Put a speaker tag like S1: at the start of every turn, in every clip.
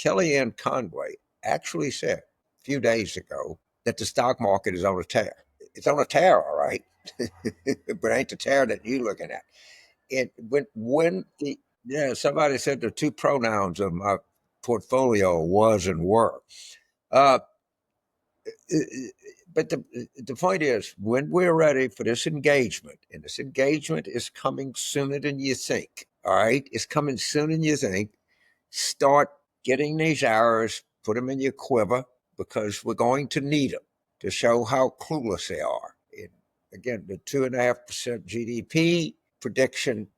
S1: Kellyanne Conway actually said a few days ago that the stock market is on a tear. It's on a tear, all right, but ain't the tear that you looking at. And when the yeah, somebody said the two pronouns of my portfolio was and were. Uh, but the point is, when we're ready for this engagement, and this engagement is coming sooner than you think, all right? It's coming sooner than you think. Start getting these arrows, put them in your quiver, because we're going to need them to show how clueless they are. And again, the 2.5% GDP prediction,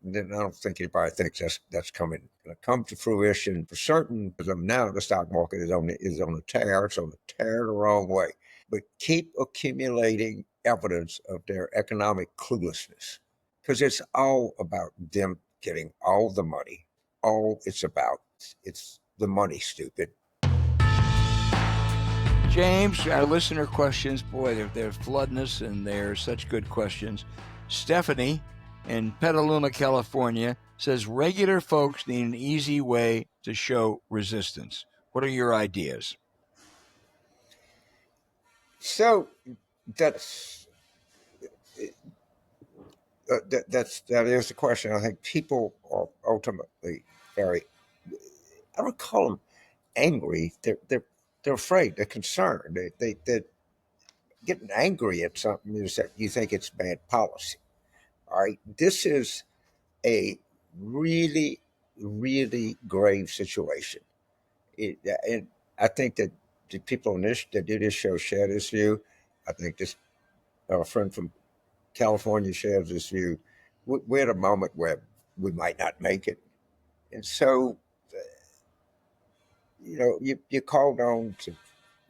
S1: then I don't think anybody thinks that's going to come to fruition for certain. Because now the stock market is on a tear. It's on a tear the wrong way. But keep accumulating evidence of their economic cluelessness, because it's all about them getting all the money. All it's about, it's the money, stupid.
S2: James, our listener questions, boy, they're flooding us, and they're such good questions. Stephanie in Petaluma, California, says regular folks need an easy way to show resistance. What are your ideas?
S1: So that is the question. I think people are ultimately very, I don't call them angry. They're afraid. They're concerned. They're getting angry at something is that you think it's bad policy. All right, this is a really, really grave situation. And I think that the people on this that do this show share this view. I think this our friend from California shares this view. We're at a moment where we might not make it, and so you called on to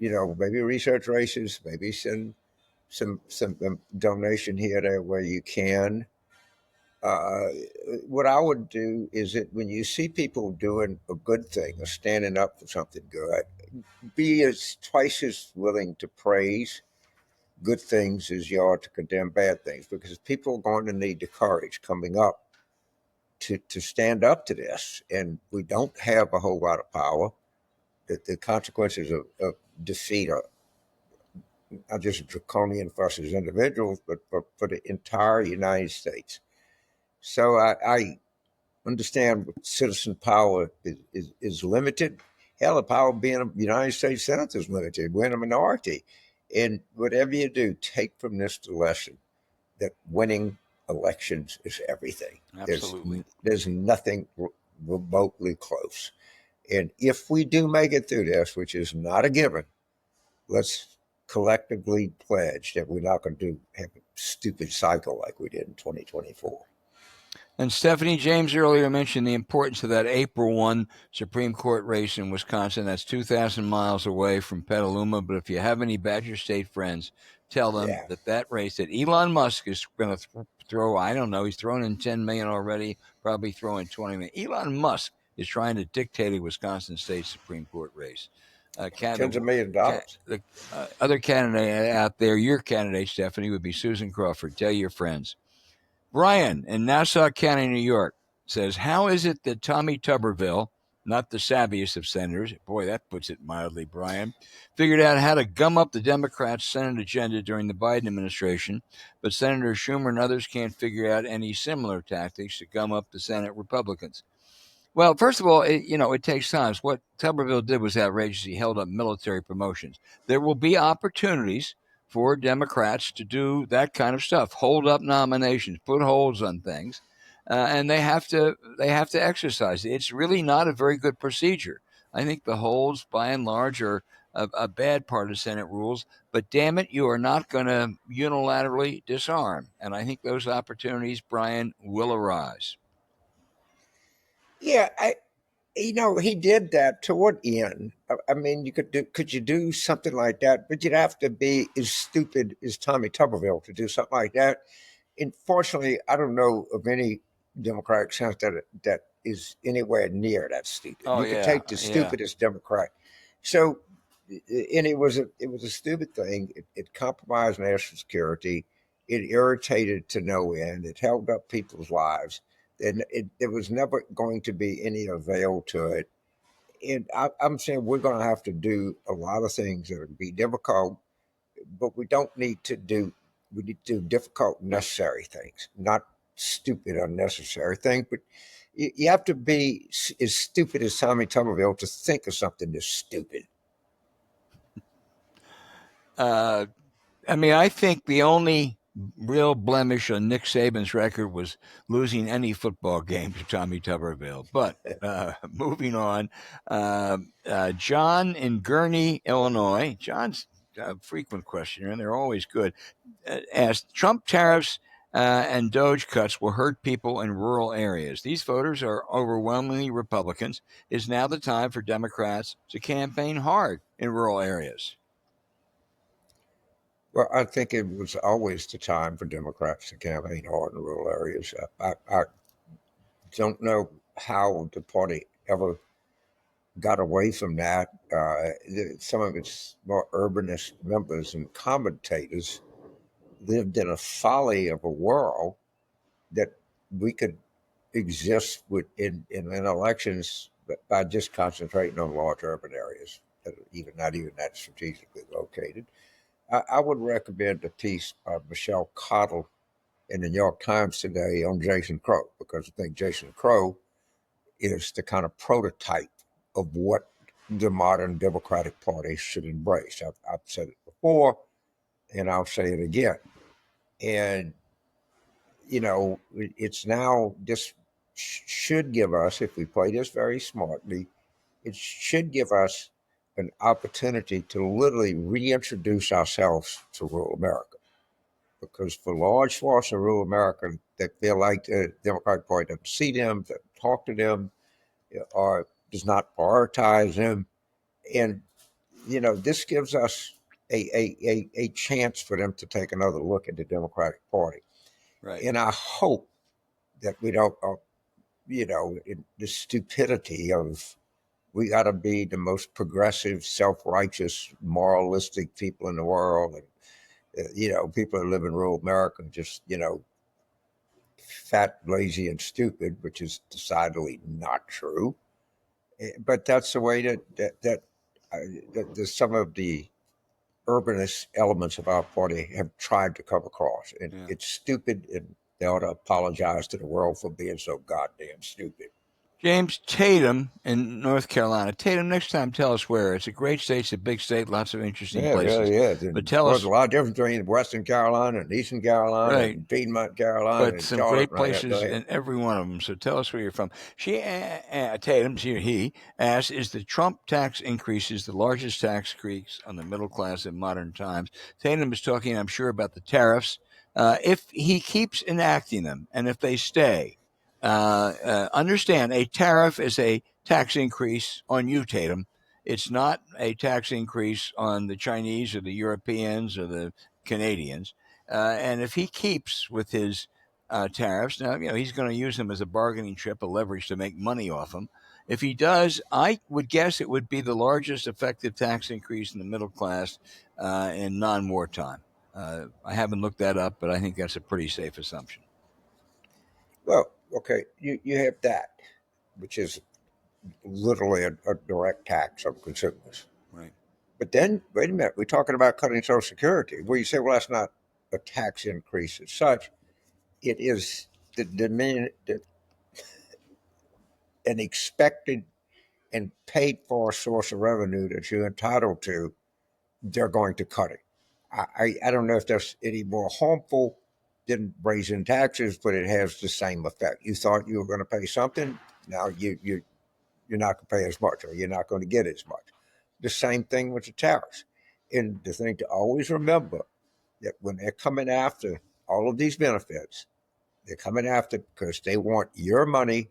S1: maybe research races, maybe some donation here there where you can. Uh, what I would do is that when you see people doing a good thing or standing up for something good, be as twice as willing to praise good things as you are to condemn bad things, because people are going to need the courage coming up to stand up to this. And we don't have a whole lot of power. The consequences of defeat are not just draconian for us as individuals, but for the entire United States. So I understand citizen power is limited. Hell, the power of being a United States Senator is limited. We're in a minority. And whatever you do, take from this the lesson that winning elections is everything.
S2: Absolutely.
S1: There's nothing remotely close. And if we do make it through this, which is not a given, let's collectively pledge that we're not going to have a stupid cycle like we did in 2024.
S2: And Stephanie, James earlier mentioned the importance of that April 1 Supreme Court race in Wisconsin. That's 2,000 miles away from Petaluma. But if you have any Badger State friends, tell them that race that Elon Musk is going to throw, I don't know, he's thrown in 10 million already, probably throwing 20 million. Elon Musk is trying to dictate a Wisconsin State Supreme Court race.
S1: Tens of $millions.
S2: The other candidate out there, your candidate, Stephanie, would be Susan Crawford. Tell your friends. Brian in Nassau County, New York, says, how is it that Tommy Tuberville, not the savviest of senators, boy, that puts it mildly, Brian, figured out how to gum up the Democrats' Senate agenda during the Biden administration, but Senator Schumer and others can't figure out any similar tactics to gum up the Senate Republicans? Well, first of all, it takes time. What Tuberville did was outrageous. He held up military promotions. There will be opportunities for Democrats to do that kind of stuff, hold up nominations, put holds on things, and they have to exercise it. It's really not a very good procedure. I think the holds, by and large, are a bad part of Senate rules. But damn it, you are not going to unilaterally disarm. And I think those opportunities, Brian, will arise.
S1: Yeah, he did that to what end? I mean, could you do something like that? But you'd have to be as stupid as Tommy Tuberville to do something like that. Unfortunately, I don't know of any Democratic senator that is anywhere near that stupid.
S2: Oh,
S1: you could take the stupidest Democrat. So, and it was a stupid thing. It compromised national security. It irritated to no end. It held up people's lives. And there was never going to be any avail to it. And I'm saying we're going to have to do a lot of things that will be difficult, but we don't need to do. We need to do difficult, necessary things, not stupid, unnecessary things. But you have to be as stupid as Tommy Tuberville to think of something this stupid.
S2: Uh, I mean, I think the only real blemish on Nick Saban's record was losing any football game to Tommy Tuberville. But moving on, John in Gurnee, Illinois. John's a frequent questioner, and they're always good. Asked Trump tariffs and Doge cuts will hurt people in rural areas. These voters are overwhelmingly Republicans. Is now the time for Democrats to campaign hard in rural areas?
S1: Well, I think it was always the time for Democrats to campaign hard in rural areas. I don't know how the party ever got away from that. Some of its more urbanist members and commentators lived in a folly of a world that we could exist in elections by just concentrating on large urban areas, that are even not even that strategically located. I would recommend a piece by Michelle Cottle in the New York Times today on Jason Crow, because I think Jason Crow is the kind of prototype of what the modern Democratic Party should embrace. I've said it before, and I'll say it again. And, it's now, this should give us, if we play this very smartly, it should give us an opportunity to literally reintroduce ourselves to rural America. Because for large swaths of rural America, they feel like the Democratic Party doesn't see them, doesn't talk to them, or does not prioritize them. And, this gives us a chance for them to take another look at the Democratic Party.
S2: Right.
S1: And I hope that we don't, the stupidity of we got to be the most progressive, self righteous, moralistic people in the world. And, people that live in rural America just, fat, lazy, and stupid, which is decidedly not true. But that's the way that some of the urbanist elements of our party have tried to come across. And
S2: Yeah.
S1: it's stupid, and they ought to apologize to the world for being so goddamn stupid.
S2: James Tatum in North Carolina. Tatum, next time tell us where. It's a great state. It's a big state. Lots of interesting
S1: Yeah, it
S2: places.
S1: really is.
S2: But
S1: And
S2: tell
S1: there's
S2: us,
S1: a lot of difference between Western Carolina and Eastern Carolina
S2: right,
S1: and Piedmont Carolina
S2: but
S1: and
S2: some
S1: Charlotte.
S2: great
S1: Right? Go
S2: places
S1: ahead.
S2: in every one of them. So tell us where you're from. Tatum, he asked, is the Trump tax increases the largest tax increase on the middle class in modern times? Tatum is talking, I'm sure, about the tariffs. If he keeps enacting them and if they stay, understand a tariff is a tax increase on you, Tatum. It's not a tax increase on the Chinese or the Europeans or the Canadians. And if he keeps with his tariffs, now he's going to use them as a bargaining chip, a leverage to make money off them. If he does, I would guess it would be the largest effective tax increase in the middle class in non-wartime. I haven't looked that up, but I think that's a pretty safe assumption.
S1: Well, okay, you have that, which is literally a direct tax on consumers.
S2: Right.
S1: But then, wait a minute, we're talking about cutting Social Security. Well, you say, well, that's not a tax increase as such. It is an expected and paid for source of revenue that you're entitled to. They're going to cut it. I don't know if that's any more harmful than raising taxes, but it has the same effect. You thought you were going to pay something, now you're not going to pay as much, or you're not going to get as much. The same thing with the tariffs. And the thing to always remember that when they're coming after all of these benefits, they're coming after because they want your money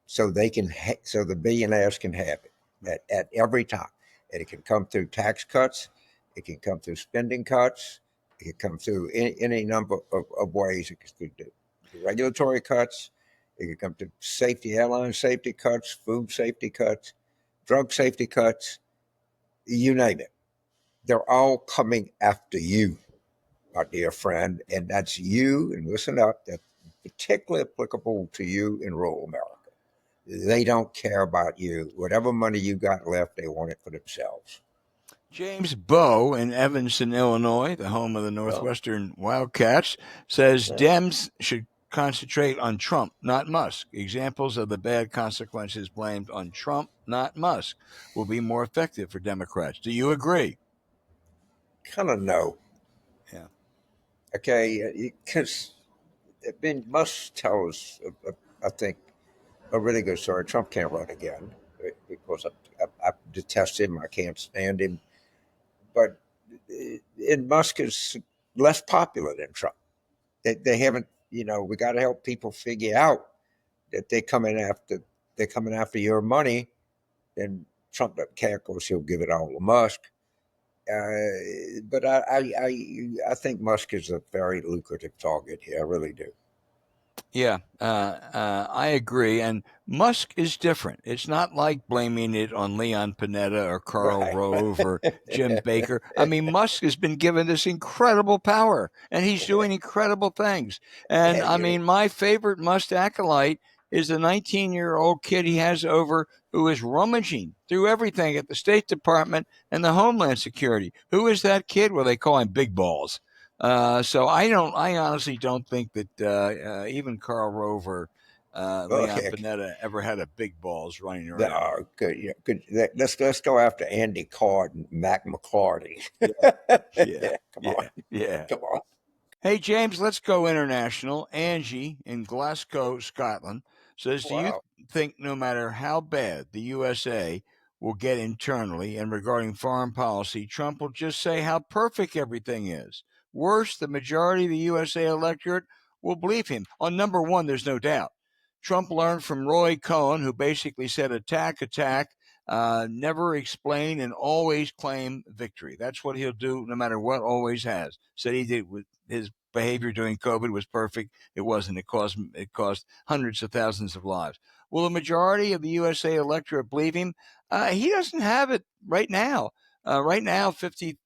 S1: so they can so the billionaires can have it at every time. And it can come through tax cuts, it can come through spending cuts, it can come through any number of ways. It can do the regulatory cuts, it can come through safety, airline safety cuts, food safety cuts, drug safety cuts, you name it. They're all coming after you, my dear friend, and that's you. And listen up, that's particularly applicable to you in rural America. They don't care about you. Whatever money you got left, they want it for themselves.
S2: James Bowe in Evanston, Illinois, the home of the
S1: Well,
S2: Northwestern Wildcats, says
S1: yeah.
S2: Dems should concentrate on Trump, not Musk. Examples of the bad consequences blamed on Trump, not Musk, will be more effective for Democrats. Do you agree?
S1: Kind of no.
S2: Yeah.
S1: Okay, because Musk tells, I think, a really good story. Trump can't run again because I detest him. I can't stand him. But and Musk is less popular than Trump. They haven't, we got to help people figure out that they're coming after your money. Then Trump doesn't care because he'll give it all to Musk. But I think Musk is a very lucrative target here. I really do.
S2: Yeah, I agree. And Musk is different. It's not like blaming it on Leon Panetta or Karl
S1: Right.
S2: Rove or Jim Baker. I mean, Musk has been given this incredible power and he's doing incredible things. And I
S1: you
S2: mean, my favorite Musk acolyte is the 19-year-old kid he has over who is rummaging through everything at the State Department and the Homeland Security. Who is that kid? Well, they call him Big Balls. So I don't. I honestly don't think that even Karl Rover, Leon
S1: okay.
S2: Panetta ever had a big balls running around.
S1: No, good, yeah, good. Let's go after Andy Card and Mac McClarty.
S2: Yeah, yeah,
S1: Come on,
S2: yeah, yeah.
S1: come on.
S2: Hey James, let's go international. Angie in Glasgow, Scotland says, "Do you
S1: Wow.
S2: think no matter how bad the USA will get internally and regarding foreign policy, Trump will just say how perfect everything is? Worse, the majority of the USA electorate will believe him. On number one, there's no doubt. Trump learned from Roy Cohn, who basically said attack, attack, never explain, and always claim victory. That's what he'll do no matter what, always has. Said he did with his behavior during COVID was perfect. It wasn't. It cost hundreds of thousands of lives. Will the majority of the USA electorate believe him? He doesn't have it right now. Right now, 53%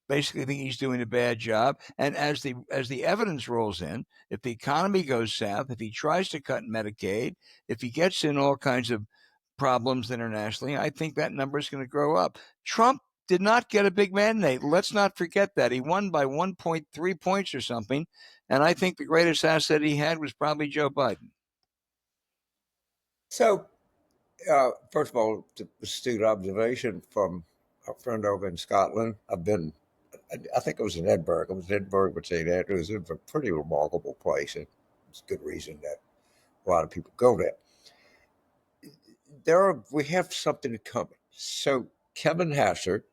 S2: basically think he's doing a bad job. And as the evidence rolls in, if the economy goes south, if he tries to cut Medicaid, if he gets in all kinds of problems internationally, I think that number is going to grow up. Trump did not get a big mandate. Let's not forget that. He won by 1.3 points or something. And I think the greatest asset he had was probably Joe Biden.
S1: So, first of all, astute observation from a friend over in Scotland. I think it was in Edinburgh. It was Edinburgh, but St. Andrews. It was a pretty remarkable place. And it's a good reason that a lot of people go there. We have something in common. So, Kevin Hassert,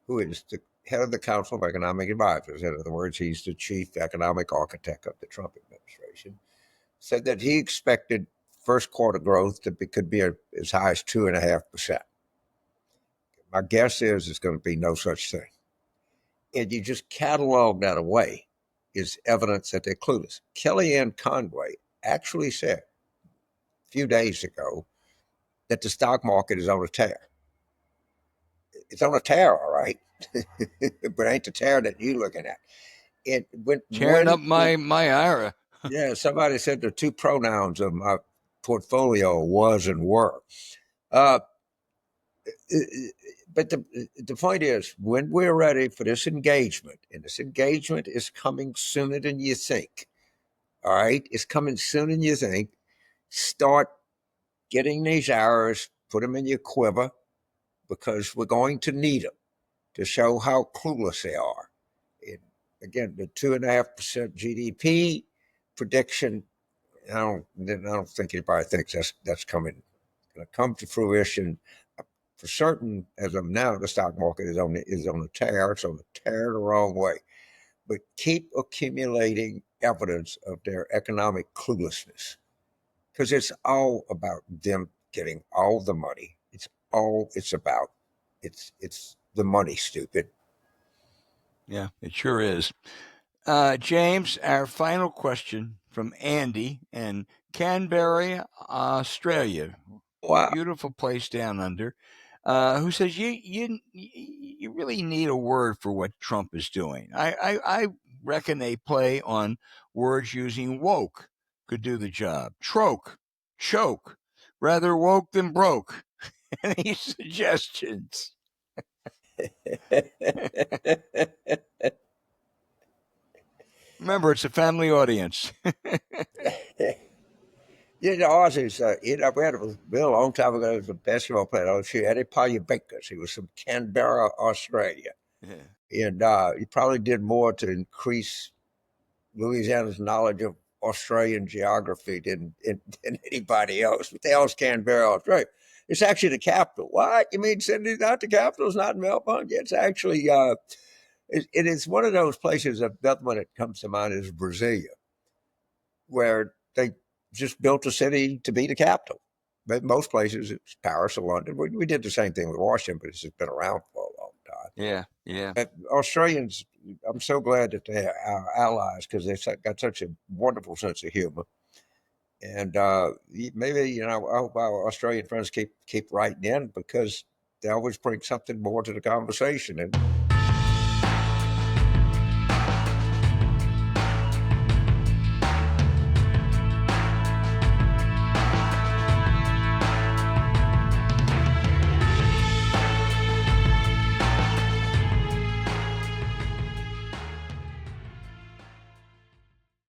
S1: who is the head of the Council of Economic Advisors, in other words, he's the chief economic architect of the Trump administration, said that he expected first quarter growth could be as high as 2.5%. My guess is it's going to be no such thing. And you just catalog that away is evidence that they're clueless. Kellyanne Conway actually said a few days ago that the stock market is on a tear. It's on a tear, all right, but ain't the tear that you're looking at. And
S2: Tearing up my IRA.
S1: yeah, somebody said the two pronouns of my portfolio was and were. Uh, but the point is, when we're ready for this engagement, and this engagement is coming sooner than you think, all right, it's coming sooner than you think. Start getting these arrows, put them in your quiver, because we're going to need them to show how clueless they are. And again, the 2.5% GDP prediction. I don't think anybody thinks that's going to come to fruition. For certain, as of now, the stock market is on a tear. It's on a tear the wrong way. But keep accumulating evidence of their economic cluelessness, because it's all about them getting all the money. It's all it's about. It's the money, stupid.
S2: Yeah, it sure is. James, our final question from Andy in Canberra, Australia.
S1: Wow.
S2: Beautiful place down under. Who says you really need a word for what Trump is doing? I reckon a play on words using woke could do the job. Troke, choke. Rather woke than broke. Any suggestions? Remember, it's a family audience.
S1: You know, Aussies, we had a Bill a long time ago. He was a basketball player. Oh, she Eddie Polyabekis. He was from Canberra, Australia.
S2: Yeah.
S1: And he probably did more to increase Louisiana's knowledge of Australian geography than anybody else. What the hell's Canberra, Australia? It's actually the capital. What? You mean Sydney's not the capital? It's not Melbourne? Yeah, it's actually, it is one of those places. Another one that comes to mind is Brazil, where they just built a city to be the capital. But most places it's Paris or London. We did the same thing with Washington, but it's just been around for a long time.
S2: Yeah. Yeah.
S1: But Australians, I'm so glad that they're our allies because they've got such a wonderful sense of humor. And maybe I hope our Australian friends keep writing in because they always bring something more to the conversation. And